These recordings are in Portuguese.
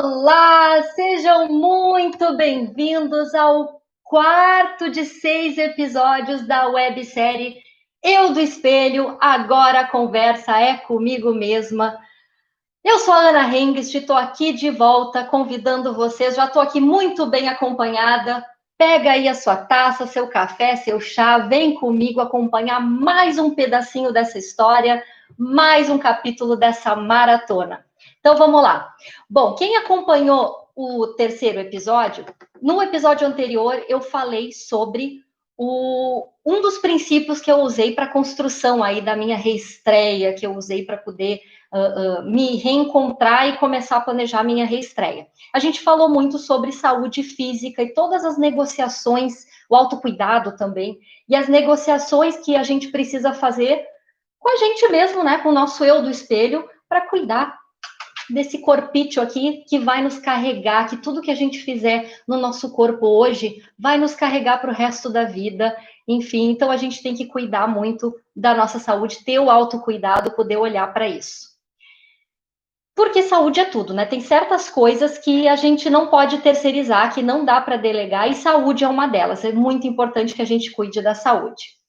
Olá, sejam muito bem-vindos ao quarto de 6 episódios da websérie Eu do Espelho, agora a conversa é comigo mesma. Eu sou a Ana Hengst, estou aqui de volta convidando vocês, já estou aqui muito bem acompanhada. Pega aí a sua taça, seu café, seu chá, vem comigo acompanhar mais um pedacinho dessa história, mais um capítulo dessa maratona. Então vamos lá. Bom, quem acompanhou o terceiro episódio, no episódio anterior eu falei sobre um dos princípios que eu usei para a construção aí da minha reestreia, que eu usei para poder me reencontrar e começar a planejar minha reestreia. A gente falou muito sobre saúde física e todas as negociações, o autocuidado também, e as negociações que a gente precisa fazer com a gente mesmo, né, com o nosso eu do espelho, para cuidar desse corpício aqui que vai nos carregar, que tudo que a gente fizer no nosso corpo hoje vai nos carregar para o resto da vida. Enfim, então a gente tem que cuidar muito da nossa saúde, ter o autocuidado, poder olhar para isso. Porque saúde é tudo, né? Tem certas coisas que a gente não pode terceirizar, que não dá para delegar, e saúde é uma delas. É muito importante que a gente cuide da saúde.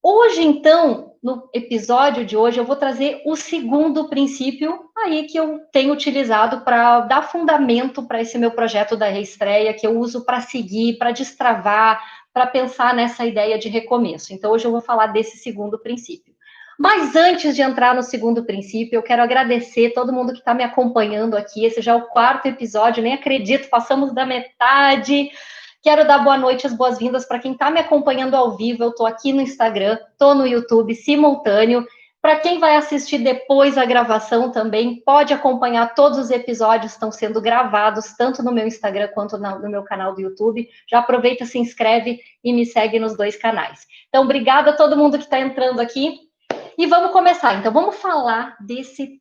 Hoje, então, no episódio de hoje, eu vou trazer o segundo princípio aí que eu tenho utilizado para dar fundamento para esse meu projeto da reestreia, que eu uso para seguir, para destravar, para pensar nessa ideia de recomeço. Então, hoje eu vou falar desse segundo princípio. Mas antes de entrar no segundo princípio, eu quero agradecer todo mundo que está me acompanhando aqui. Esse já é o quarto episódio, nem acredito, passamos da metade. Quero dar boa noite, as boas-vindas para quem está me acompanhando ao vivo. Eu estou aqui no Instagram, estou no YouTube, simultâneo. Para quem vai assistir depois a gravação também, pode acompanhar todos os episódios, estão sendo gravados, tanto no meu Instagram quanto no meu canal do YouTube. Já aproveita, se inscreve e me segue nos dois canais. Então, obrigada a todo mundo que está entrando aqui. E vamos começar. Então, vamos falar desse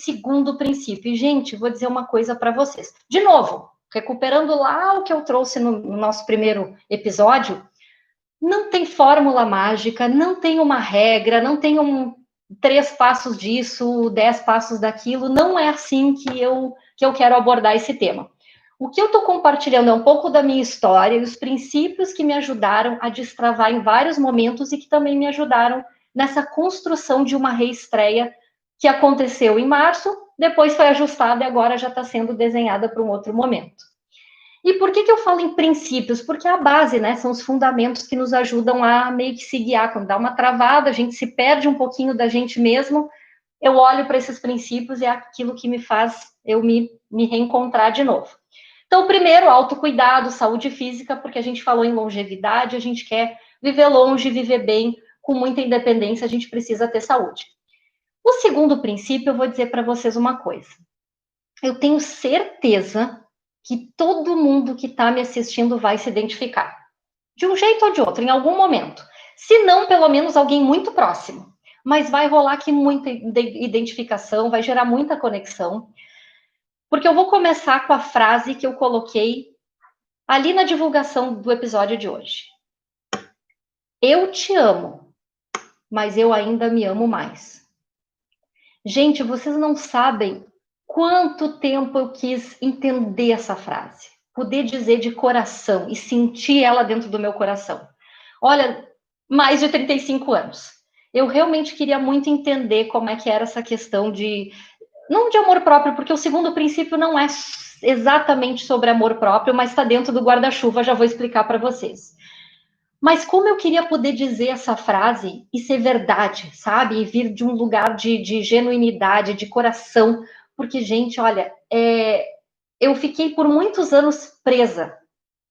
segundo princípio. E, gente, vou dizer uma coisa para vocês. De novo, recuperando lá o que eu trouxe no nosso primeiro episódio, não tem fórmula mágica, não tem uma regra, não tem 3 passos disso, 10 passos daquilo. Não é assim que eu quero abordar esse tema. O que eu estou compartilhando é um pouco da minha história e os princípios que me ajudaram a destravar em vários momentos e que também me ajudaram nessa construção de uma reestreia que aconteceu em março, depois foi ajustada e agora já está sendo desenhada para um outro momento. E por que eu falo em princípios? Porque a base, né, são os fundamentos que nos ajudam a meio que se guiar. Quando dá uma travada, a gente se perde um pouquinho da gente mesmo, eu olho para esses princípios e é aquilo que me faz eu me reencontrar de novo. Então, primeiro, autocuidado, saúde física, porque a gente falou em longevidade, a gente quer viver longe, viver bem, com muita independência, a gente precisa ter saúde. O segundo princípio, eu vou dizer para vocês uma coisa. Eu tenho certeza que todo mundo que está me assistindo vai se identificar. De um jeito ou de outro, em algum momento. Se não, pelo menos alguém muito próximo. Mas vai rolar aqui muita identificação, vai gerar muita conexão. Porque eu vou começar com a frase que eu coloquei ali na divulgação do episódio de hoje. Eu te amo, mas eu ainda me amo mais. Gente, vocês não sabem quanto tempo eu quis entender essa frase, poder dizer de coração e sentir ela dentro do meu coração. Olha, mais de 35 anos. Eu realmente queria muito entender como é que era essa questão de, não de amor próprio, porque o segundo princípio não é exatamente sobre amor próprio, mas está dentro do guarda-chuva, já vou explicar para vocês. Mas como eu queria poder dizer essa frase e ser verdade, sabe? E vir de um lugar de genuinidade, de coração. Porque, gente, olha, eu fiquei por muitos anos presa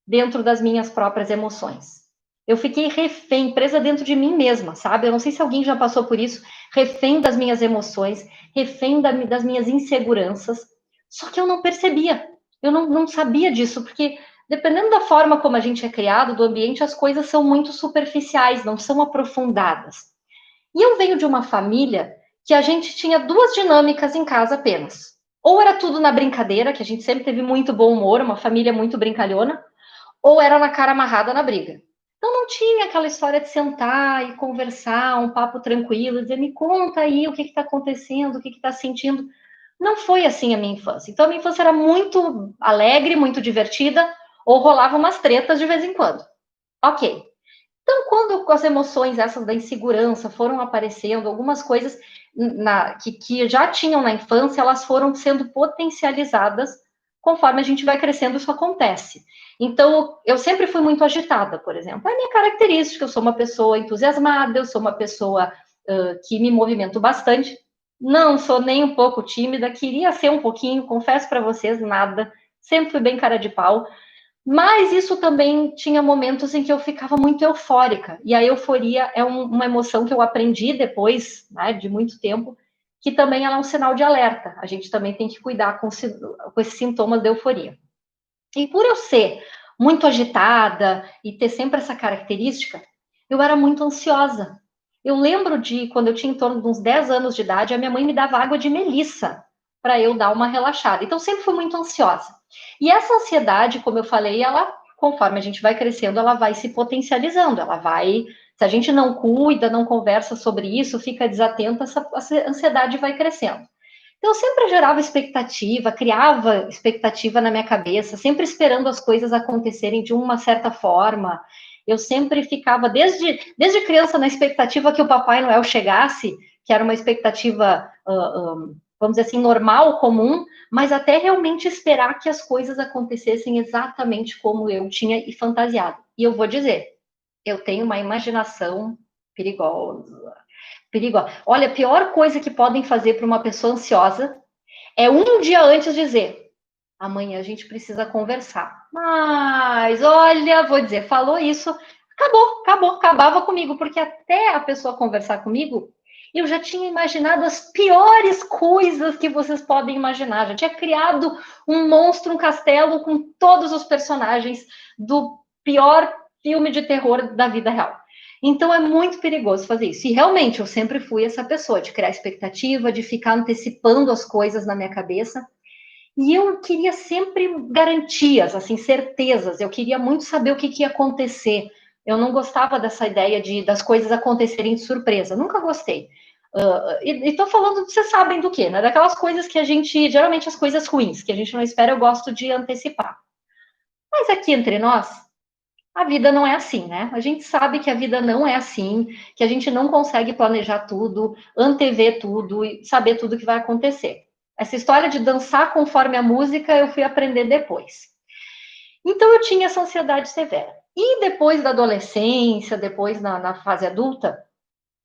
dentro das minhas próprias emoções. Eu fiquei refém, presa dentro de mim mesma, sabe? Eu não sei se alguém já passou por isso, refém das minhas emoções, refém das minhas inseguranças. Só que eu não percebia, eu não sabia disso, porque dependendo da forma como a gente é criado, do ambiente, as coisas são muito superficiais, não são aprofundadas. E eu venho de uma família que a gente tinha 2 dinâmicas em casa apenas. Ou era tudo na brincadeira, que a gente sempre teve muito bom humor, uma família muito brincalhona, ou era na cara amarrada na briga. Então não tinha aquela história de sentar e conversar, um papo tranquilo, dizer, me conta aí o que está acontecendo, o que está sentindo. Não foi assim a minha infância. Então, a minha infância era muito alegre, muito divertida, ou rolava umas tretas de vez em quando. Ok. Então, quando as emoções essas da insegurança foram aparecendo, algumas coisas que já tinham na infância, elas foram sendo potencializadas conforme a gente vai crescendo, isso acontece. Então, eu sempre fui muito agitada, por exemplo. É a minha característica, eu sou uma pessoa entusiasmada, eu sou uma pessoa que me movimento bastante. Não sou nem um pouco tímida, queria ser um pouquinho, confesso para vocês, nada. Sempre fui bem cara de pau. Mas isso também tinha momentos em que eu ficava muito eufórica. E a euforia é uma emoção que eu aprendi depois, né, de muito tempo, que também ela é um sinal de alerta. A gente também tem que cuidar com esses sintomas de euforia. E por eu ser muito agitada e ter sempre essa característica, eu era muito ansiosa. Eu lembro de quando eu tinha em torno de uns 10 anos de idade, a minha mãe me dava água de melissa para eu dar uma relaxada. Então, sempre fui muito ansiosa. E essa ansiedade, como eu falei, ela, conforme a gente vai crescendo, ela vai se potencializando, ela vai. Se a gente não cuida, não conversa sobre isso, fica desatento, essa ansiedade vai crescendo. Então, eu sempre gerava expectativa, criava expectativa na minha cabeça, sempre esperando as coisas acontecerem de uma certa forma. Eu sempre ficava, desde criança, na expectativa que o Papai Noel chegasse, que era uma expectativa, vamos dizer assim, normal, comum, mas até realmente esperar que as coisas acontecessem exatamente como eu tinha e fantasiado. E eu vou dizer, eu tenho uma imaginação perigosa. Perigosa. Olha, a pior coisa que podem fazer para uma pessoa ansiosa é um dia antes dizer: amanhã a gente precisa conversar. Mas, olha, vou dizer, falou isso, acabava comigo, porque até a pessoa conversar comigo, eu já tinha imaginado as piores coisas que vocês podem imaginar. Já tinha criado um monstro, um castelo com todos os personagens do pior filme de terror da vida real. Então é muito perigoso fazer isso. E realmente eu sempre fui essa pessoa de criar expectativa, de ficar antecipando as coisas na minha cabeça. E eu queria sempre garantias, assim, certezas. Eu queria muito saber o que ia acontecer. Eu não gostava dessa ideia das coisas acontecerem de surpresa. Nunca gostei. E tô falando, vocês sabem do quê, né? Daquelas coisas que a gente, geralmente as coisas ruins, que a gente não espera, eu gosto de antecipar. Mas aqui entre nós, a vida não é assim, né? A gente sabe que a vida não é assim, que a gente não consegue planejar tudo, antever tudo e saber tudo que vai acontecer. Essa história de dançar conforme a música eu fui aprender depois. Então eu tinha essa ansiedade severa. E depois da adolescência, depois na fase adulta,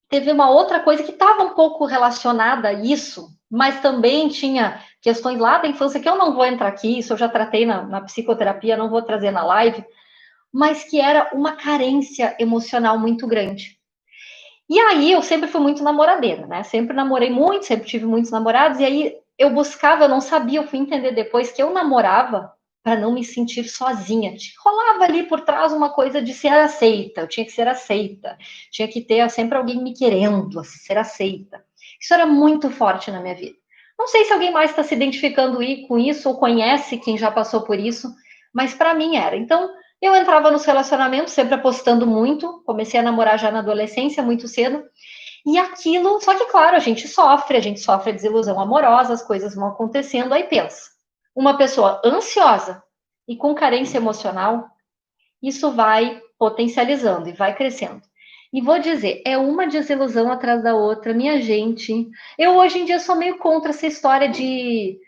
teve uma outra coisa que estava um pouco relacionada a isso, mas também tinha questões lá da infância que eu não vou entrar aqui, isso eu já tratei na psicoterapia, não vou trazer na live, mas que era uma carência emocional muito grande. E aí eu sempre fui muito namoradeira, né? Sempre namorei muito, sempre tive muitos namorados, e aí eu buscava, eu não sabia, eu fui entender depois que eu namorava para não me sentir sozinha. Rolava ali por trás uma coisa de ser aceita, eu tinha que ser aceita, tinha que ter sempre alguém me querendo, ser aceita. Isso era muito forte na minha vida. Não sei se alguém mais está se identificando com isso ou conhece quem já passou por isso, mas para mim era. Então, eu entrava nos relacionamentos, sempre apostando muito, comecei a namorar já na adolescência, muito cedo, e aquilo, só que claro, a gente sofre a desilusão amorosa, as coisas vão acontecendo, aí pensa, uma pessoa ansiosa e com carência emocional, isso vai potencializando e vai crescendo. E vou dizer, é uma desilusão atrás da outra, minha gente. Eu hoje em dia sou meio contra essa história de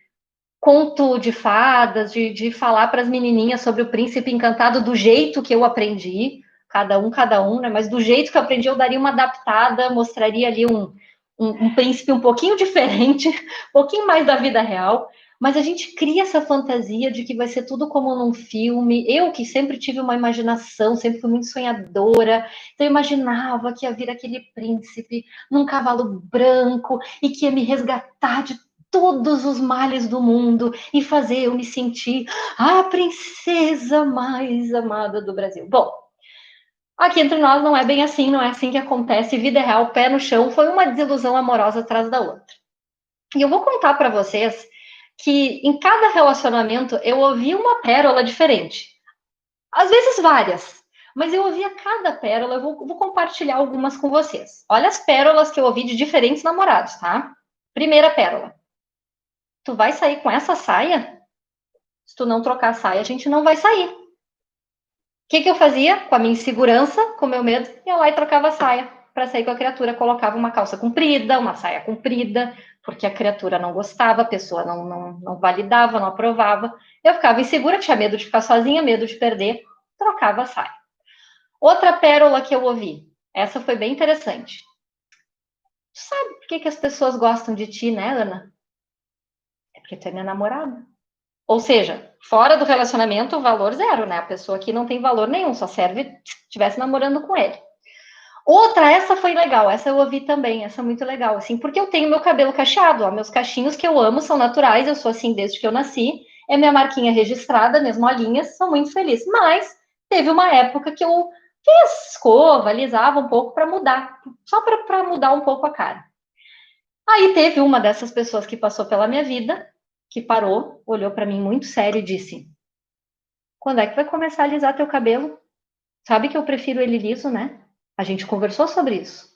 conto de fadas, de falar para as menininhas sobre o príncipe encantado do jeito que eu aprendi, cada um, né? Mas do jeito que eu aprendi, eu daria uma adaptada, mostraria ali um príncipe um pouquinho diferente, um pouquinho mais da vida real. Mas a gente cria essa fantasia de que vai ser tudo como num filme. Eu, que sempre tive uma imaginação, sempre fui muito sonhadora, então eu imaginava que ia vir aquele príncipe num cavalo branco e que ia me resgatar de todos os males do mundo e fazer eu me sentir a princesa mais amada do Brasil. Bom, aqui entre nós não é bem assim, não é assim que acontece. Vida real, pé no chão, foi uma desilusão amorosa atrás da outra. E eu vou contar para vocês que em cada relacionamento eu ouvi uma pérola diferente. Às vezes várias, mas eu ouvia cada pérola, eu vou compartilhar algumas com vocês. Olha as pérolas que eu ouvi de diferentes namorados, tá? Primeira pérola. Tu vai sair com essa saia? Se tu não trocar a saia, a gente não vai sair. O que eu fazia? Com a minha insegurança, com o meu medo, ia lá e trocava a saia para sair com a criatura. Colocava uma calça comprida, uma saia comprida, porque a criatura não gostava, a pessoa não validava, não aprovava. Eu ficava insegura, tinha medo de ficar sozinha, medo de perder, trocava a saia. Outra pérola que eu ouvi, essa foi bem interessante. Sabe por que as pessoas gostam de ti, né, Ana? É porque tu é minha namorada. Ou seja, fora do relacionamento, valor zero, né? A pessoa aqui não tem valor nenhum, só serve se estivesse namorando com ele. Outra, essa foi legal, essa eu ouvi também, essa é muito legal, assim, porque eu tenho meu cabelo cacheado, ó, meus cachinhos que eu amo são naturais, eu sou assim desde que eu nasci, é minha marquinha registrada, minhas molinhas, sou muito feliz. Mas teve uma época que eu fiz escova, alisava um pouco para mudar, só para mudar um pouco a cara. Aí teve uma dessas pessoas que passou pela minha vida, que parou, olhou para mim muito sério e disse: quando é que vai começar a alisar teu cabelo? Sabe que eu prefiro ele liso, né? A gente conversou sobre isso.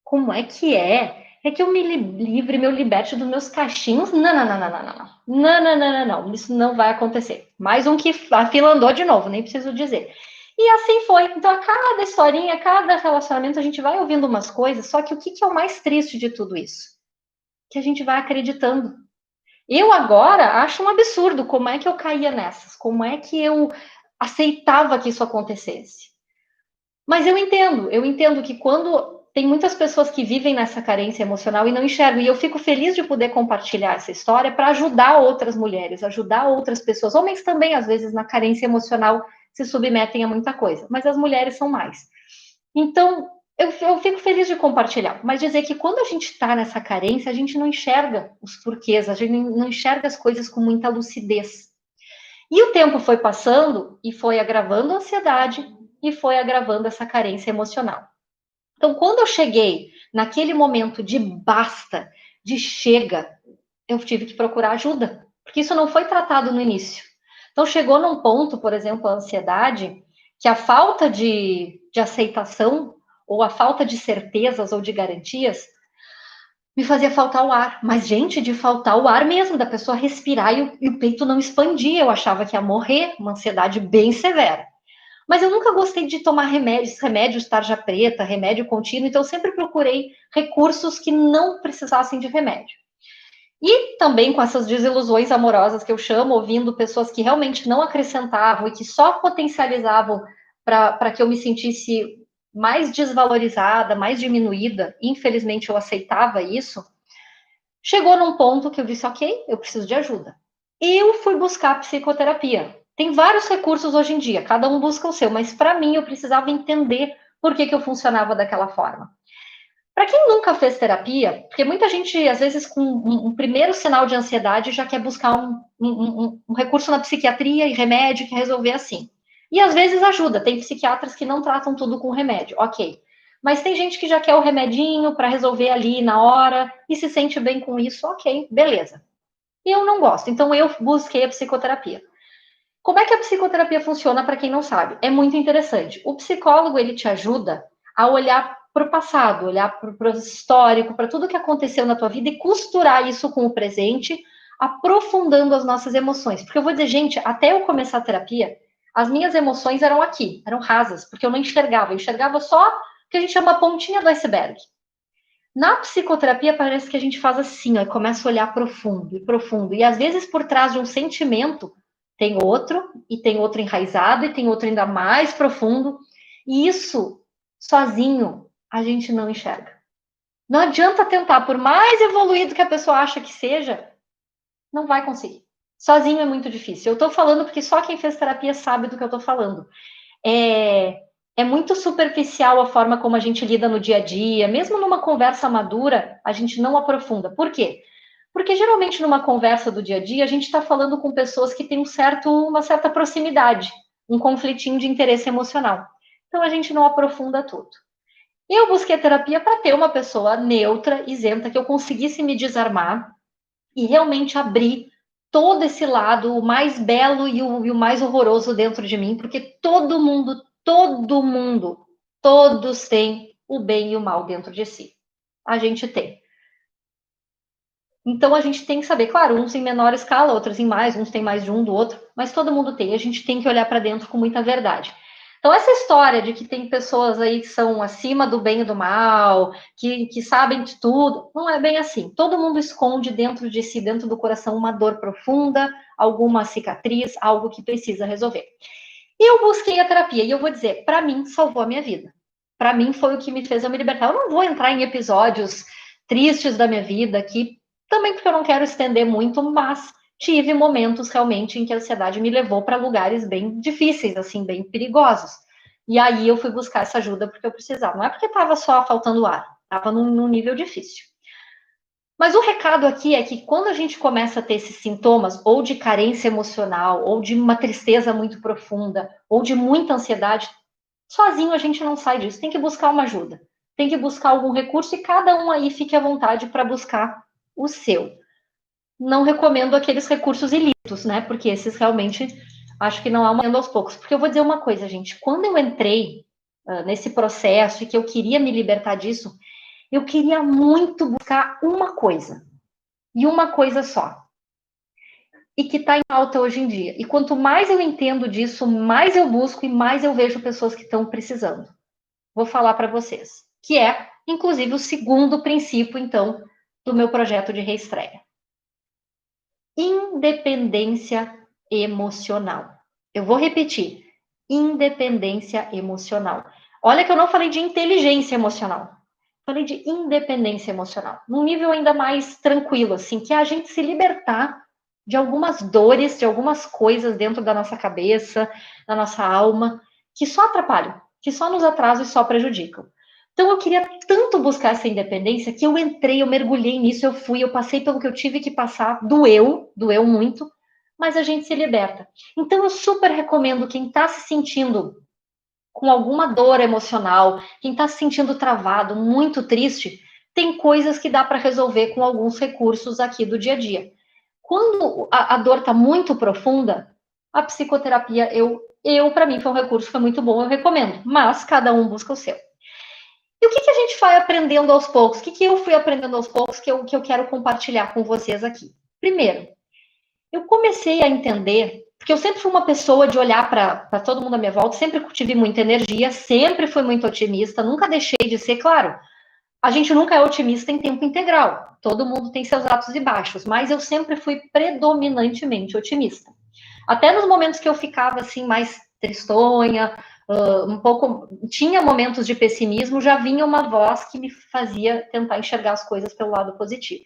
Como é que é? É que eu me livre, me liberte dos meus cachinhos? Não, não, não, não, não, não. Não, não, não, não, não. Isso não vai acontecer. Mais um que a fila andou de novo, nem preciso dizer. E assim foi. Então, a cada historinha, a cada relacionamento, a gente vai ouvindo umas coisas, só que o que é o mais triste de tudo isso? Que a gente vai acreditando. Eu agora acho um absurdo como é que eu caía nessas, como é que eu aceitava que isso acontecesse. Mas eu entendo que quando tem muitas pessoas que vivem nessa carência emocional e não enxergam, e eu fico feliz de poder compartilhar essa história para ajudar outras mulheres, ajudar outras pessoas. Homens também, às vezes, na carência emocional, se submetem a muita coisa, mas as mulheres são mais. Então, eu fico feliz de compartilhar, mas dizer que quando a gente está nessa carência, a gente não enxerga os porquês, a gente não enxerga as coisas com muita lucidez. E o tempo foi passando e foi agravando a ansiedade e foi agravando essa carência emocional. Então, quando eu cheguei naquele momento de basta, de chega, eu tive que procurar ajuda, porque isso não foi tratado no início. Então, chegou num ponto, por exemplo, a ansiedade, que a falta de aceitação, ou a falta de certezas ou de garantias, me fazia faltar o ar. Mas, gente, de faltar o ar mesmo, da pessoa respirar e o peito não expandia. Eu achava que ia morrer, uma ansiedade bem severa. Mas eu nunca gostei de tomar remédios tarja preta, remédio contínuo, então eu sempre procurei recursos que não precisassem de remédio. E também com essas desilusões amorosas que eu chamo, ouvindo pessoas que realmente não acrescentavam e que só potencializavam para que eu me sentisse mais desvalorizada, mais diminuída, infelizmente eu aceitava isso, chegou num ponto que eu disse, ok, eu preciso de ajuda. Eu fui buscar psicoterapia. Tem vários recursos hoje em dia, cada um busca o seu, mas para mim eu precisava entender por que eu funcionava daquela forma. Para quem nunca fez terapia, porque muita gente, às vezes, com um primeiro sinal de ansiedade, já quer buscar um recurso na psiquiatria e remédio que resolver assim. E às vezes ajuda, tem psiquiatras que não tratam tudo com remédio, ok. Mas tem gente que já quer o remedinho para resolver ali na hora e se sente bem com isso, ok, beleza. Eu não gosto, então eu busquei a psicoterapia. Como é que a psicoterapia funciona para quem não sabe? É muito interessante. O psicólogo ele te ajuda a olhar para o passado, olhar para o histórico, para tudo que aconteceu na tua vida e costurar isso com o presente, aprofundando as nossas emoções. Porque eu vou dizer, gente, até eu começar a terapia, as minhas emoções eram aqui, eram rasas, porque eu não enxergava, eu enxergava só o que a gente chama a pontinha do iceberg. Na psicoterapia parece que a gente faz assim, ó, começa a olhar profundo e profundo. E às vezes por trás de um sentimento tem outro, e tem outro enraizado, e tem outro ainda mais profundo. E isso, sozinho, a gente não enxerga. Não adianta tentar, por mais evoluído que a pessoa acha que seja, não vai conseguir. Sozinho é muito difícil. Eu estou falando porque só quem fez terapia sabe do que eu estou falando. É muito superficial a forma como a gente lida no dia a dia, mesmo numa conversa madura, a gente não aprofunda. Por quê? Porque geralmente numa conversa do dia a dia, a gente está falando com pessoas que têm uma certa proximidade, um conflitinho de interesse emocional. Então a gente não aprofunda tudo. Eu busquei a terapia para ter uma pessoa neutra, isenta, que eu conseguisse me desarmar e realmente abrir todo esse lado, o mais belo e o mais horroroso dentro de mim, porque todo mundo, todos têm o bem e o mal dentro de si. A gente tem. Então a gente tem que saber, claro, uns em menor escala, outros em mais, uns têm mais de um do outro, mas todo mundo tem. A gente tem que olhar para dentro com muita verdade. Então, essa história de que tem pessoas aí que são acima do bem e do mal, que sabem de tudo, não é bem assim. Todo mundo esconde dentro de si, dentro do coração, uma dor profunda, alguma cicatriz, algo que precisa resolver. E eu busquei a terapia, e eu vou dizer, para mim, salvou a minha vida. Para mim, foi o que me fez eu me libertar. Eu não vou entrar em episódios tristes da minha vida aqui, também porque eu não quero estender muito, mas tive momentos realmente em que a ansiedade me levou para lugares bem difíceis, assim, bem perigosos. E aí eu fui buscar essa ajuda porque eu precisava. Não é porque estava só faltando ar, estava num nível difícil. Mas o recado aqui é que quando a gente começa a ter esses sintomas, ou de carência emocional, ou de uma tristeza muito profunda, ou de muita ansiedade, sozinho a gente não sai disso. Tem que buscar uma ajuda. Tem que buscar algum recurso e cada um aí fique à vontade para buscar o seu. Não recomendo aqueles recursos ilícitos, né? Porque esses realmente acho que não há uma aos poucos. Porque eu vou dizer uma coisa, gente. Quando eu entrei nesse processo e que eu queria me libertar disso, eu queria muito buscar uma coisa. E uma coisa só. E que está em alta hoje em dia. E quanto mais eu entendo disso, mais eu busco e mais eu vejo pessoas que estão precisando. Vou falar para vocês. Que é, inclusive, o segundo princípio, então, do meu projeto de reestreia. Independência emocional. Eu vou repetir. Independência emocional. Olha que eu não falei de inteligência emocional. Falei de independência emocional. Num nível ainda mais tranquilo, assim, que é a gente se libertar de algumas dores, de algumas coisas dentro da nossa cabeça, da nossa alma, que só atrapalham, que só nos atrasam e só prejudicam. Então eu queria tanto buscar essa independência que eu entrei, eu mergulhei nisso, eu fui, eu passei pelo que eu tive que passar, doeu muito, mas a gente se liberta. Então eu super recomendo quem está se sentindo com alguma dor emocional, quem está se sentindo travado, muito triste, tem coisas que dá para resolver com alguns recursos aqui do dia a dia. Quando a dor está muito profunda, a psicoterapia, para mim, foi um recurso, foi muito bom, eu recomendo, mas cada um busca o seu. E o que a gente vai aprendendo aos poucos? O que eu fui aprendendo aos poucos que eu quero compartilhar com vocês aqui? Primeiro, eu comecei a entender, porque eu sempre fui uma pessoa de olhar para todo mundo à minha volta, sempre tive muita energia, sempre fui muito otimista, nunca deixei de ser, claro, a gente nunca é otimista em tempo integral, todo mundo tem seus altos e baixos, mas eu sempre fui predominantemente otimista. Até nos momentos que eu ficava assim mais tristonha, um pouco, tinha momentos de pessimismo, já vinha uma voz que me fazia tentar enxergar as coisas pelo lado positivo.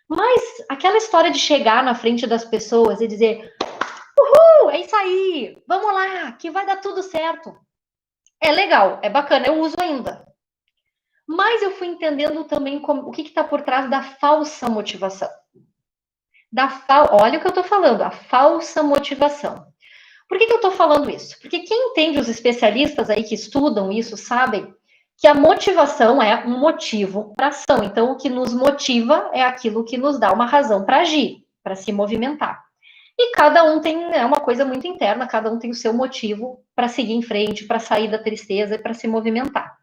Mas aquela história de chegar na frente das pessoas e dizer: é isso aí, vamos lá, que vai dar tudo certo. É legal, é bacana, eu uso ainda. Mas eu fui entendendo também o que está por trás da falsa motivação. Olha o que eu estou falando, a falsa motivação. Por que eu estou falando isso? Porque quem entende, os especialistas aí que estudam isso, sabem que a motivação é um motivo para ação. Então, o que nos motiva é aquilo que nos dá uma razão para agir, para se movimentar. E cada um tem uma coisa muito interna, cada um tem o seu motivo para seguir em frente, para sair da tristeza e para se movimentar.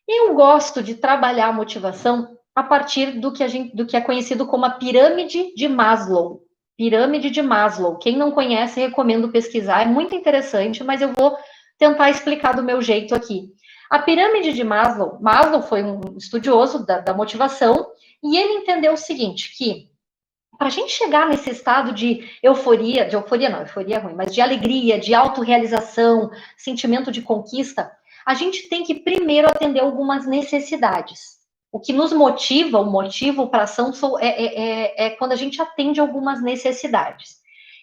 Eu gosto de trabalhar a motivação a partir do que é conhecido como a pirâmide de Maslow. Pirâmide de Maslow. Quem não conhece, recomendo pesquisar. É muito interessante, mas eu vou tentar explicar do meu jeito aqui. A pirâmide de Maslow, Maslow foi um estudioso da motivação e ele entendeu o seguinte, que para a gente chegar nesse estado de euforia não, euforia é ruim, mas de alegria, de autorrealização, sentimento de conquista, a gente tem que primeiro atender algumas necessidades. O que nos motiva, o motivo para a ação é quando a gente atende algumas necessidades.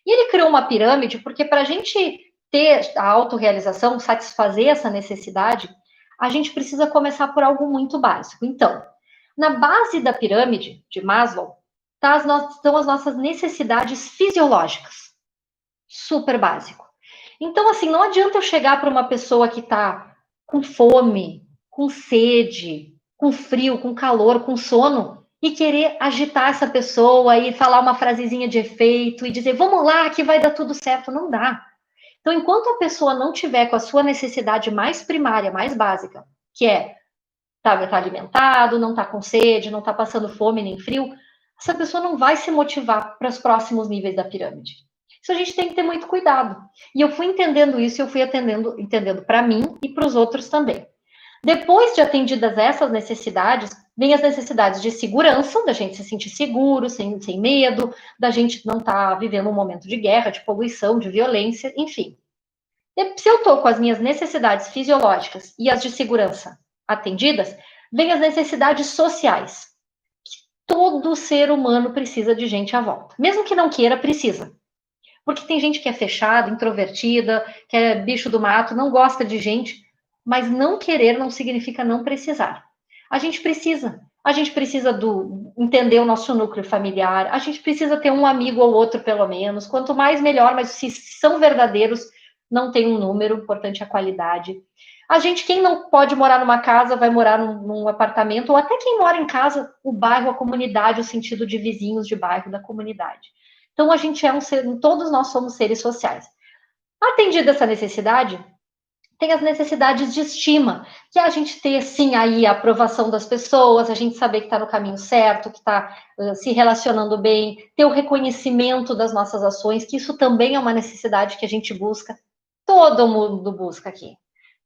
E ele criou uma pirâmide porque para a gente ter a autorrealização, satisfazer essa necessidade, a gente precisa começar por algo muito básico. Então, na base da pirâmide de Maslow, estão as nossas necessidades fisiológicas. Super básico. Então, assim, não adianta eu chegar para uma pessoa que está com fome, com sede, com frio, com calor, com sono, e querer agitar essa pessoa e falar uma frasezinha de efeito e dizer, vamos lá, que vai dar tudo certo. Não dá. Então, enquanto a pessoa não tiver com a sua necessidade mais primária, mais básica, que é tá alimentado, não tá com sede, não tá passando fome nem frio, essa pessoa não vai se motivar para os próximos níveis da pirâmide. Isso a gente tem que ter muito cuidado. E eu fui entendendo isso, eu fui entendendo para mim e para os outros também. Depois de atendidas essas necessidades, vem as necessidades de segurança, da gente se sentir seguro, sem medo, da gente não estar vivendo um momento de guerra, de poluição, de violência, enfim. Se eu estou com as minhas necessidades fisiológicas e as de segurança atendidas, vem as necessidades sociais. Todo ser humano precisa de gente à volta. Mesmo que não queira, precisa. Porque tem gente que é fechada, introvertida, que é bicho do mato, não gosta de gente, mas não querer não significa não precisar. A gente precisa. A gente precisa entender o nosso núcleo familiar, a gente precisa ter um amigo ou outro, pelo menos. Quanto mais, melhor, mas se são verdadeiros, não tem um número, importante é a qualidade. A gente, quem não pode morar numa casa, vai morar num apartamento, ou até quem mora em casa, o bairro, a comunidade, o sentido de vizinhos de bairro, da comunidade. Então, a gente é um ser, todos nós somos seres sociais. Atendida essa necessidade, tem as necessidades de estima, que é a gente ter, sim, aí a aprovação das pessoas, a gente saber que está no caminho certo, que está se relacionando bem, ter o reconhecimento das nossas ações, que isso também é uma necessidade que a gente busca. Todo mundo busca aqui.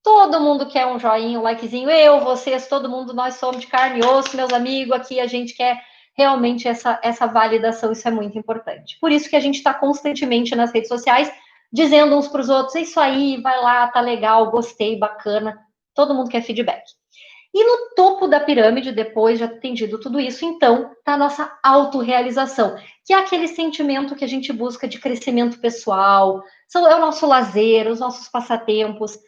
Todo mundo quer um joinha, um likezinho. Eu, vocês, todo mundo, nós somos de carne e osso, meus amigos, aqui a gente quer realmente essa validação, isso é muito importante. Por isso que a gente está constantemente nas redes sociais, dizendo uns para os outros, é isso aí, vai lá, tá legal, gostei, bacana. Todo mundo quer feedback. E no topo da pirâmide, depois de atendido tudo isso, então, está a nossa autorrealização, que é aquele sentimento que a gente busca de crescimento pessoal, é o nosso lazer, os nossos passatempos,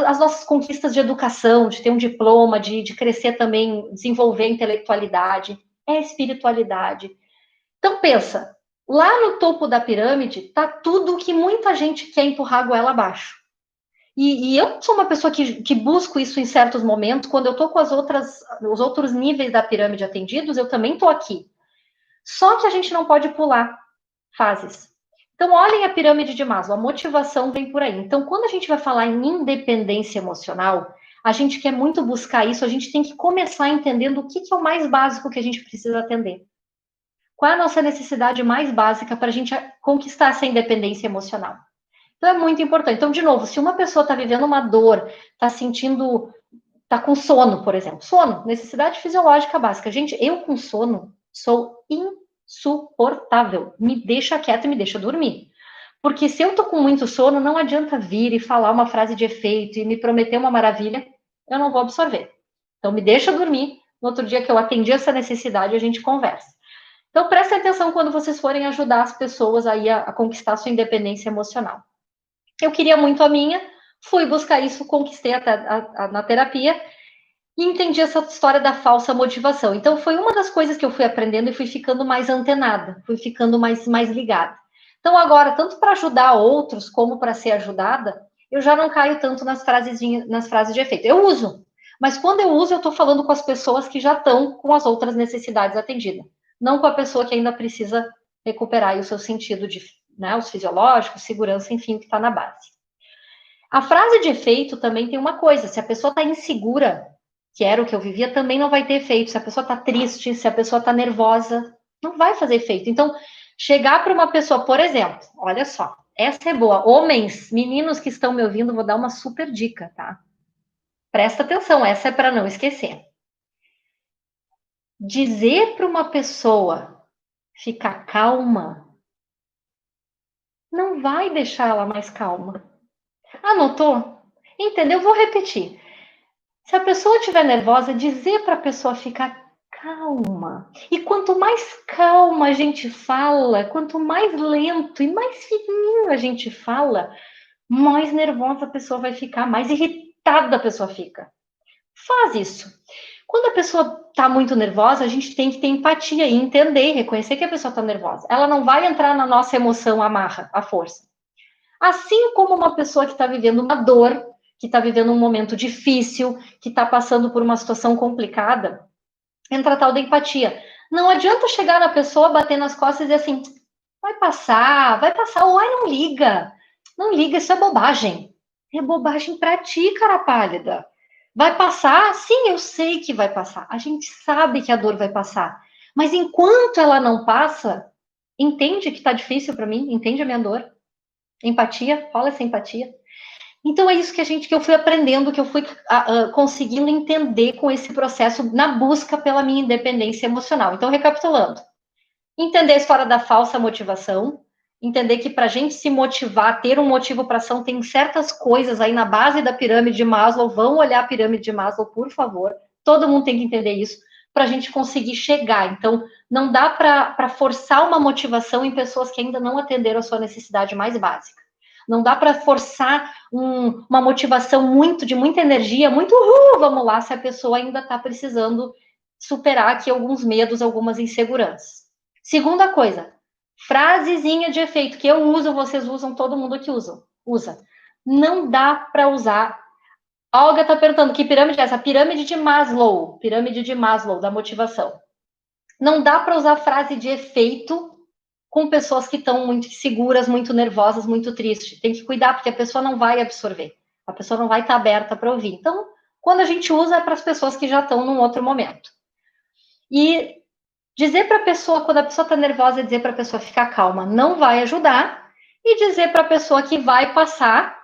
as nossas conquistas de educação, de ter um diploma, de crescer também, desenvolver a intelectualidade, é a espiritualidade. Então, pensa, lá no topo da pirâmide está tudo que muita gente quer empurrar a goela abaixo. E eu sou uma pessoa que busco isso em certos momentos, quando eu estou com os outros níveis da pirâmide atendidos, eu também estou aqui. Só que a gente não pode pular fases. Então, olhem a pirâmide de Maslow, a motivação vem por aí. Então, quando a gente vai falar em independência emocional, a gente quer muito buscar isso, a gente tem que começar entendendo o que é o mais básico que a gente precisa atender. Qual é a nossa necessidade mais básica para a gente conquistar essa independência emocional? Então, é muito importante. Então, de novo, se uma pessoa está vivendo uma dor, está sentindo, está com sono, por exemplo, sono, necessidade fisiológica básica. Gente, eu com sono sou insuportável. Me deixa quieta e me deixa dormir. Porque se eu tô com muito sono, não adianta vir e falar uma frase de efeito e me prometer uma maravilha, eu não vou absorver. Então, me deixa dormir. No outro dia que eu atendi essa necessidade, a gente conversa. Então, prestem atenção quando vocês forem ajudar as pessoas aí a conquistar a sua independência emocional. Eu queria muito a minha, fui buscar isso, conquistei na terapia e entendi essa história da falsa motivação. Então, foi uma das coisas que eu fui aprendendo e fui ficando mais antenada, fui ficando mais ligada. Então, agora, tanto para ajudar outros como para ser ajudada, eu já não caio tanto nas frases de efeito. Eu uso, mas quando eu uso, eu estou falando com as pessoas que já estão com as outras necessidades atendidas, não com a pessoa que ainda precisa recuperar o seu sentido de, né, os fisiológicos, segurança, enfim, que está na base. A frase de efeito também tem uma coisa, se a pessoa está insegura, que era o que eu vivia, também não vai ter efeito. Se a pessoa está triste, se a pessoa está nervosa, não vai fazer efeito. Então, chegar para uma pessoa, por exemplo, olha só, essa é boa. Homens, meninos que estão me ouvindo, vou dar uma super dica, tá? Presta atenção, essa é para não esquecer. Dizer para uma pessoa ficar calma não vai deixar ela mais calma. Anotou? Entendeu? Vou repetir. Se a pessoa estiver nervosa, dizer para a pessoa ficar calma. E quanto mais calma a gente fala, quanto mais lento e mais fininho a gente fala, mais nervosa a pessoa vai ficar, mais irritada a pessoa fica. Faz isso. Quando a pessoa está muito nervosa, a gente tem que ter empatia e entender e reconhecer que a pessoa está nervosa. Ela não vai entrar na nossa emoção amarra, à força. Assim como uma pessoa que está vivendo uma dor, que está vivendo um momento difícil, que está passando por uma situação complicada, entra a tal da empatia. Não adianta chegar na pessoa, bater nas costas e dizer assim, vai passar, ou ai, não liga. Não liga, isso é bobagem. É bobagem para ti, cara pálida. Vai passar? Sim, eu sei que vai passar. A gente sabe que a dor vai passar. Mas enquanto ela não passa, entende que está difícil para mim, entende a minha dor, empatia, rola essa empatia. Então é isso que eu fui aprendendo, que eu fui conseguindo entender com esse processo na busca pela minha independência emocional. Então, recapitulando, entender a história da falsa motivação, entender que para a gente se motivar, ter um motivo para ação, tem certas coisas aí na base da pirâmide de Maslow. Vão olhar a pirâmide de Maslow, por favor. Todo mundo tem que entender isso para a gente conseguir chegar. Então, não dá para forçar uma motivação em pessoas que ainda não atenderam a sua necessidade mais básica. Não dá para forçar uma motivação de muita energia, muito vamos lá, se a pessoa ainda está precisando superar aqui alguns medos, algumas inseguranças. Segunda coisa, frasezinha de efeito que eu uso, vocês usam, todo mundo que usa. Não dá para usar. A Olga está perguntando que pirâmide é essa? Pirâmide de Maslow, da motivação. Não dá para usar frase de efeito com pessoas que estão muito seguras, muito nervosas, muito tristes. Tem que cuidar, porque a pessoa não vai absorver. A pessoa não vai estar aberta para ouvir. Então, quando a gente usa, é para as pessoas que já estão num outro momento. E dizer para a pessoa, quando a pessoa está nervosa, dizer para a pessoa ficar calma não vai ajudar. E dizer para a pessoa que vai passar,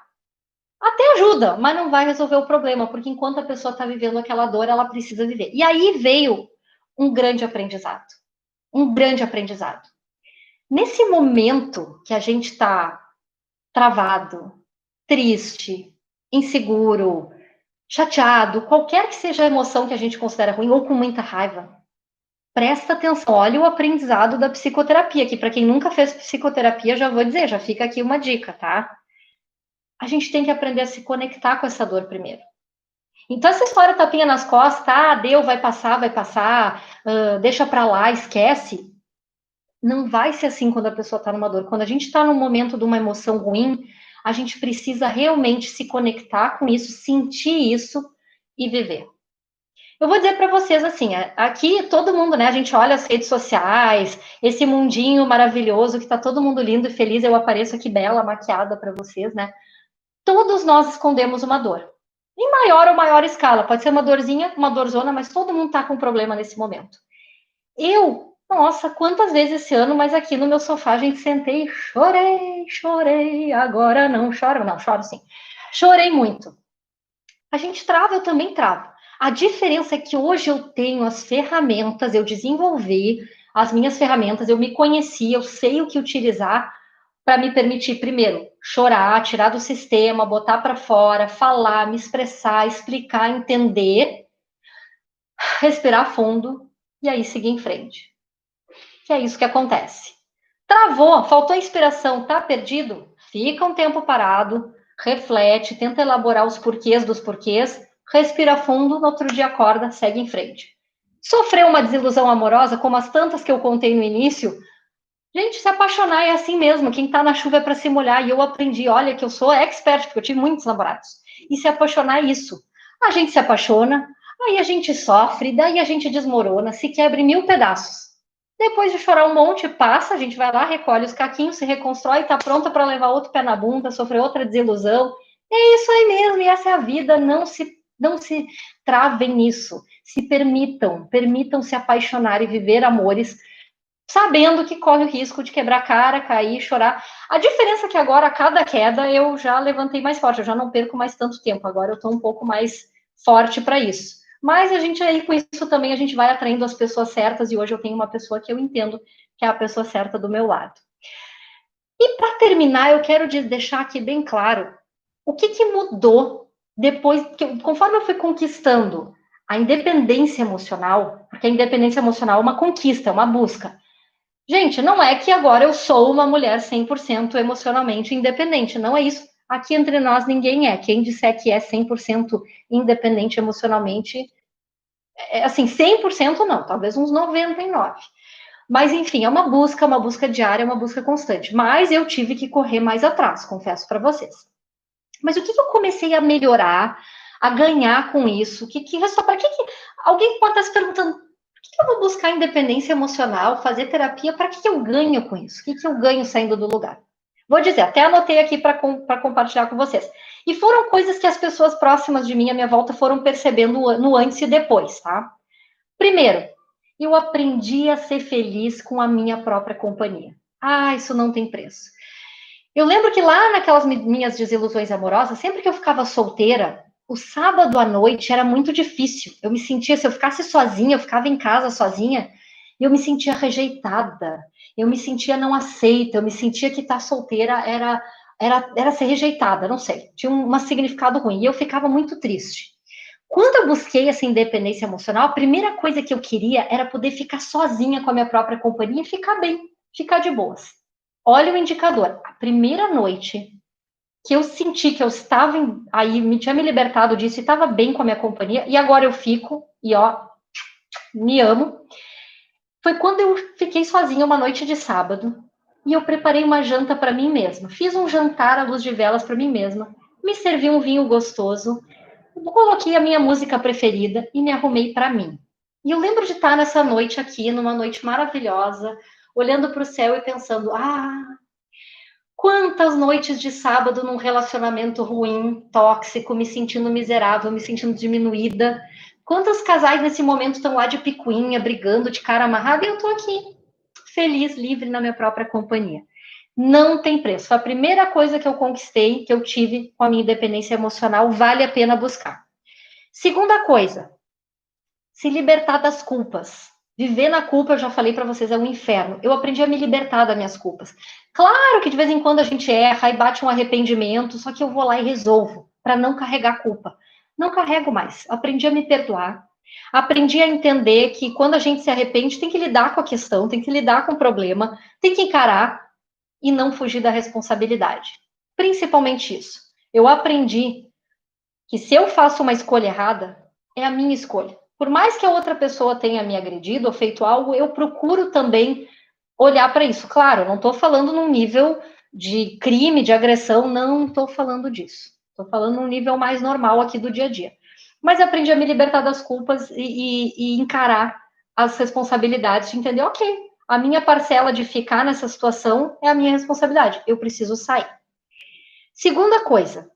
até ajuda, mas não vai resolver o problema, porque enquanto a pessoa está vivendo aquela dor, ela precisa viver. E aí veio um grande aprendizado. Um grande aprendizado. Nesse momento que a gente está travado, triste, inseguro, chateado, qualquer que seja a emoção que a gente considera ruim, ou com muita raiva, presta atenção, olha o aprendizado da psicoterapia, que para quem nunca fez psicoterapia, já vou dizer, já fica aqui uma dica, tá? A gente tem que aprender a se conectar com essa dor primeiro. Então, essa história tapinha nas costas, deu, vai passar, deixa pra lá, esquece. Não vai ser assim quando a pessoa tá numa dor. Quando a gente está num momento de uma emoção ruim, a gente precisa realmente se conectar com isso, sentir isso e viver. Eu vou dizer para vocês assim, aqui todo mundo, né? A gente olha as redes sociais, esse mundinho maravilhoso que tá todo mundo lindo e feliz. Eu apareço aqui bela, maquiada para vocês, né? Todos nós escondemos uma dor. Em maior ou maior escala. Pode ser uma dorzinha, uma dorzona, mas todo mundo tá com problema nesse momento. Nossa, quantas vezes esse ano, mas aqui no meu sofá a gente sentei e chorei, agora não choro. Não, choro sim. Chorei muito. A gente trava, eu também travo. A diferença é que hoje eu tenho as ferramentas, eu desenvolvi as minhas ferramentas, eu me conheci, eu sei o que utilizar para me permitir, primeiro, chorar, tirar do sistema, botar para fora, falar, me expressar, explicar, entender, respirar fundo e aí seguir em frente. Que é isso que acontece. Travou, faltou inspiração, tá perdido? Fica um tempo parado, reflete, tenta elaborar os porquês dos porquês, respira fundo, no outro dia acorda, segue em frente. Sofreu uma desilusão amorosa, como as tantas que eu contei no início, gente, se apaixonar é assim mesmo, quem tá na chuva é para se molhar, e eu aprendi, olha, que eu sou expert, porque eu tive muitos namorados, e se apaixonar é isso. A gente se apaixona, aí a gente sofre, daí a gente desmorona, se quebra em 1000 pedaços. Depois de chorar um monte, passa, a gente vai lá, recolhe os caquinhos, se reconstrói, tá pronta para levar outro pé na bunda, sofrer outra desilusão. É isso aí mesmo, e essa é a vida, não se travem nisso, se permitam se apaixonar e viver amores, sabendo que corre o risco de quebrar a cara, cair, chorar. A diferença é que agora, a cada queda, eu já levantei mais forte, eu já não perco mais tanto tempo, agora eu estou um pouco mais forte para isso. Mas a gente aí, com isso também, a gente vai atraindo as pessoas certas, e hoje eu tenho uma pessoa que eu entendo que é a pessoa certa do meu lado. E para terminar, eu quero deixar aqui bem claro o que mudou depois, conforme eu fui conquistando a independência emocional, porque a independência emocional é uma conquista, é uma busca. Gente, não é que agora eu sou uma mulher 100% emocionalmente independente, não é isso. Aqui entre nós ninguém é. Quem disser que é 100% independente emocionalmente, assim, 100% não, talvez uns 99%. Mas, enfim, é uma busca diária, uma busca constante. Mas eu tive que correr mais atrás, confesso para vocês. Mas o que eu comecei a melhorar, a ganhar com isso? Alguém pode estar se perguntando, por que eu vou buscar independência emocional, fazer terapia? Para que eu ganho com isso? O que eu ganho saindo do lugar? Vou dizer, até anotei aqui para compartilhar com vocês. E foram coisas que as pessoas próximas de mim, à minha volta, foram percebendo no antes e depois, tá? Primeiro, Eu aprendi a ser feliz com a minha própria companhia. Ah, isso não tem preço. Eu lembro que lá naquelas minhas desilusões amorosas, sempre que eu ficava solteira, o sábado à noite era muito difícil. Eu me sentia, se eu ficasse sozinha, eu ficava em casa sozinha, eu me sentia rejeitada, eu me sentia não aceita, eu me sentia que estar solteira era ser rejeitada, não sei, tinha um significado ruim, e eu ficava muito triste. Quando eu busquei essa independência emocional, a primeira coisa que eu queria era poder ficar sozinha com a minha própria companhia e ficar bem, ficar de boas. Olha o indicador. A primeira noite que eu senti que eu estava aí, me tinha me libertado disso e estava bem com a minha companhia, e agora eu fico, e ó, me amo, foi quando eu fiquei sozinha uma noite de sábado, e eu preparei uma janta para mim mesma. Fiz um jantar à luz de velas para mim mesma, me servi um vinho gostoso, coloquei a minha música preferida e me arrumei para mim. E eu lembro de estar nessa noite aqui, numa noite maravilhosa, olhando para o céu e pensando: ah, quantas noites de sábado num relacionamento ruim, tóxico, me sentindo miserável, me sentindo diminuída. Quantos casais nesse momento estão lá de picuinha, brigando, de cara amarrada, e eu tô aqui, feliz, livre na minha própria companhia. Não tem preço. Foi a primeira coisa que eu conquistei, que eu tive com a minha independência emocional, vale a pena buscar. Segunda coisa, se libertar das culpas. Viver na culpa, eu já falei para vocês, é um inferno. Eu aprendi a me libertar das minhas culpas. Claro que de vez em quando a gente erra e bate um arrependimento, só que eu vou lá e resolvo, para não carregar culpa. Não carrego mais. Aprendi a me perdoar. Aprendi a entender que quando a gente se arrepende, tem que lidar com a questão, tem que lidar com o problema, tem que encarar e não fugir da responsabilidade. Principalmente isso. Eu aprendi que se eu faço uma escolha errada, é a minha escolha. Por mais que a outra pessoa tenha me agredido ou feito algo, eu procuro também olhar para isso. Claro, não estou falando num nível de crime, de agressão, não estou falando disso. Estou falando num nível mais normal aqui do dia a dia. Mas aprendi a me libertar das culpas e encarar as responsabilidades, de entender, ok, a minha parcela de ficar nessa situação é a minha responsabilidade, eu preciso sair. Segunda coisa,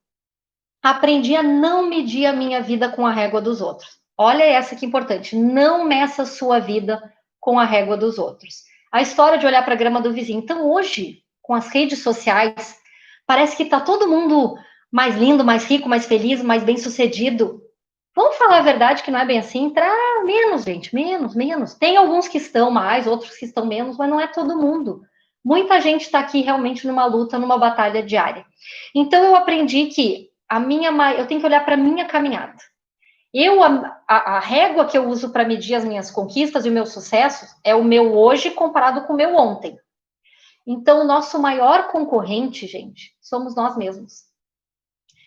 aprendi a não medir a minha vida com a régua dos outros. Olha essa que importante, não meça a sua vida com a régua dos outros. A história de olhar para a grama do vizinho. Então, hoje, com as redes sociais, parece que está todo mundo mais lindo, mais rico, mais feliz, mais bem-sucedido. Vamos falar a verdade que não é bem assim? Menos, gente, menos, menos. Tem alguns que estão mais, outros que estão menos, mas não é todo mundo. Muita gente está aqui realmente numa luta, numa batalha diária. Então, eu aprendi que eu tenho que olhar para a minha caminhada. A régua que eu uso para medir as minhas conquistas e o meu sucesso é o meu hoje comparado com o meu ontem. Então, o nosso maior concorrente, gente, somos nós mesmos.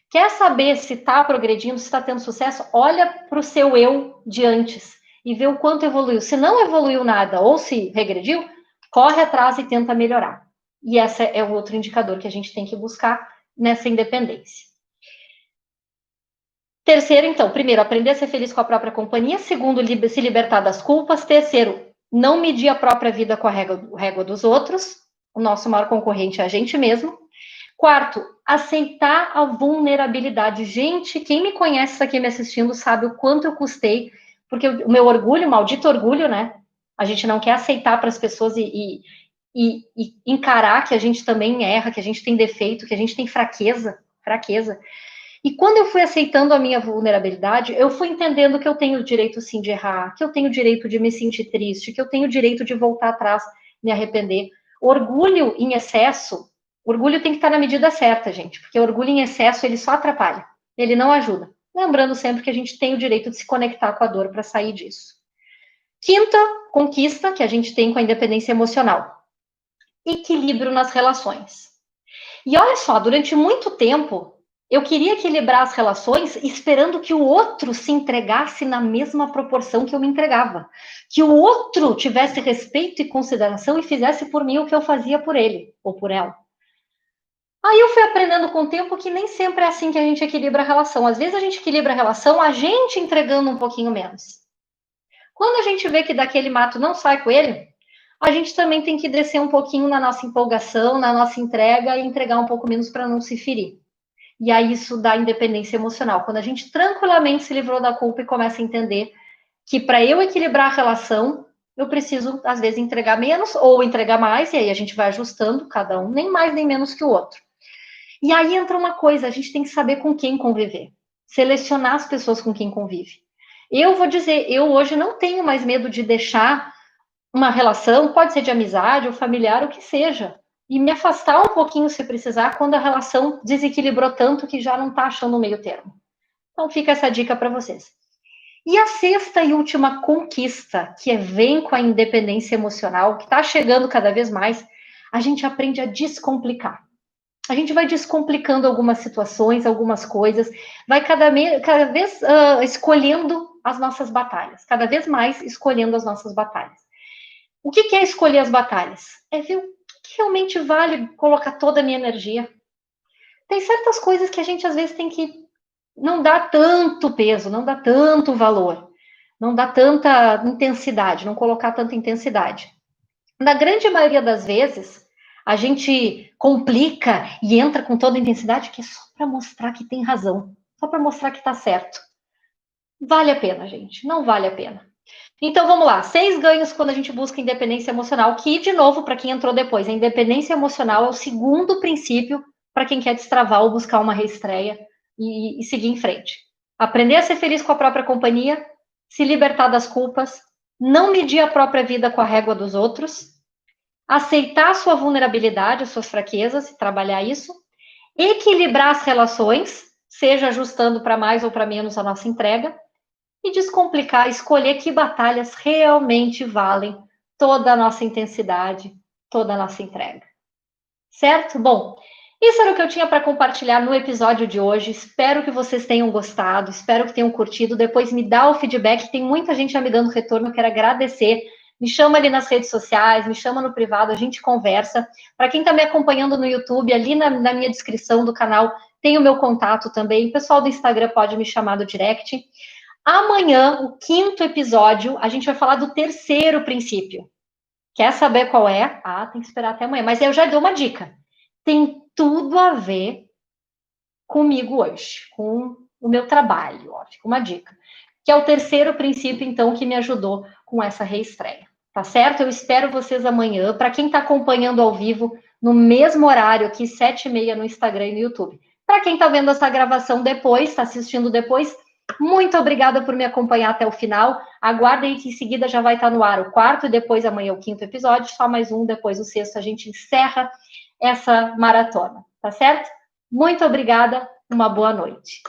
Quer saber se está progredindo, se está tendo sucesso? Olha para o seu eu de antes e vê o quanto evoluiu. Se não evoluiu nada ou se regrediu, corre atrás e tenta melhorar. E esse é o outro indicador que a gente tem que buscar nessa independência. Terceiro, então, primeiro, aprender a ser feliz com a própria companhia. Segundo, se libertar das culpas. Terceiro, não medir a própria vida com a régua dos outros. O nosso maior concorrente é a gente mesmo. Quarto, aceitar a vulnerabilidade. Gente, quem me conhece aqui me assistindo sabe o quanto eu custei, porque o meu orgulho, maldito orgulho, né? A gente não quer aceitar para as pessoas e encarar que a gente também erra, que a gente tem defeito, que a gente tem fraqueza. E quando eu fui aceitando a minha vulnerabilidade, eu fui entendendo que eu tenho o direito sim de errar, que eu tenho o direito de me sentir triste, que eu tenho o direito de voltar atrás, me arrepender. Orgulho em excesso, orgulho tem que estar na medida certa, gente, porque orgulho em excesso ele só atrapalha, ele não ajuda. Lembrando sempre que a gente tem o direito de se conectar com a dor para sair disso. Quinta conquista que a gente tem com a independência emocional: equilíbrio nas relações. E olha só, durante muito tempo eu queria equilibrar as relações esperando que o outro se entregasse na mesma proporção que eu me entregava. Que o outro tivesse respeito e consideração e fizesse por mim o que eu fazia por ele ou por ela. Aí eu fui aprendendo com o tempo que nem sempre é assim que a gente equilibra a relação. Às vezes a gente equilibra a relação a gente entregando um pouquinho menos. Quando a gente vê que daquele mato não sai coelho, a gente também tem que descer um pouquinho na nossa empolgação, na nossa entrega e entregar um pouco menos para não se ferir. E aí isso dá independência emocional. Quando a gente tranquilamente se livrou da culpa e começa a entender que para eu equilibrar a relação, eu preciso, às vezes, entregar menos ou entregar mais, e aí a gente vai ajustando cada um, nem mais nem menos que o outro. E aí entra uma coisa, a gente tem que saber com quem conviver, selecionar as pessoas com quem convive. Eu vou dizer, eu hoje não tenho mais medo de deixar uma relação, pode ser de amizade ou familiar, o que seja, e me afastar um pouquinho se precisar, quando a relação desequilibrou tanto que já não está achando um meio termo. Então fica essa dica para vocês. E a sexta e última conquista, que vem com a independência emocional, que está chegando cada vez mais, a gente aprende a descomplicar. A gente vai descomplicando algumas situações, algumas coisas, vai cada vez escolhendo as nossas batalhas, cada vez mais escolhendo as nossas batalhas. O que é escolher as batalhas? É ver o que realmente vale colocar toda a minha energia. Tem certas coisas que a gente às vezes tem que não dar tanto peso, não dar tanto valor, não dar tanta intensidade, não colocar tanta intensidade. Na grande maioria das vezes, a gente complica e entra com toda a intensidade, que é só para mostrar que tem razão, só para mostrar que está certo. Vale a pena, gente, não vale a pena. Então vamos lá, 6 ganhos quando a gente busca independência emocional, que, de novo, para quem entrou depois, a independência emocional é o segundo princípio para quem quer destravar ou buscar uma reestreia e seguir em frente. Aprender a ser feliz com a própria companhia, se libertar das culpas, não medir a própria vida com a régua dos outros, aceitar a sua vulnerabilidade, as suas fraquezas e trabalhar isso, equilibrar as relações, seja ajustando para mais ou para menos a nossa entrega, e descomplicar, escolher que batalhas realmente valem toda a nossa intensidade, toda a nossa entrega. Certo? Bom, isso era o que eu tinha para compartilhar no episódio de hoje. Espero que vocês tenham gostado, espero que tenham curtido. Depois me dá o feedback, tem muita gente me dando retorno, eu quero agradecer. Me chama ali nas redes sociais, me chama no privado, a gente conversa. Para quem está me acompanhando no YouTube, ali na minha descrição do canal tem o meu contato também. O pessoal do Instagram pode me chamar do direct. Amanhã, o 5º episódio, a gente vai falar do terceiro princípio. Quer saber qual é? Ah, tem que esperar até amanhã. Mas eu já dou uma dica. Tem tudo a ver comigo hoje, com o meu trabalho. Ó, fica uma dica. Que é o terceiro princípio, então, que me ajudou com essa reestreia. Tá certo? Eu espero vocês amanhã. Para quem está acompanhando ao vivo, no mesmo horário aqui, 7h30 no Instagram e no YouTube. Para quem está vendo essa gravação depois, está assistindo depois, muito obrigada por me acompanhar até o final. Aguardem que em seguida já vai estar no ar o 4º e depois amanhã o 5º episódio, só mais um, depois o 6º a gente encerra essa maratona, tá certo? Muito obrigada, uma boa noite.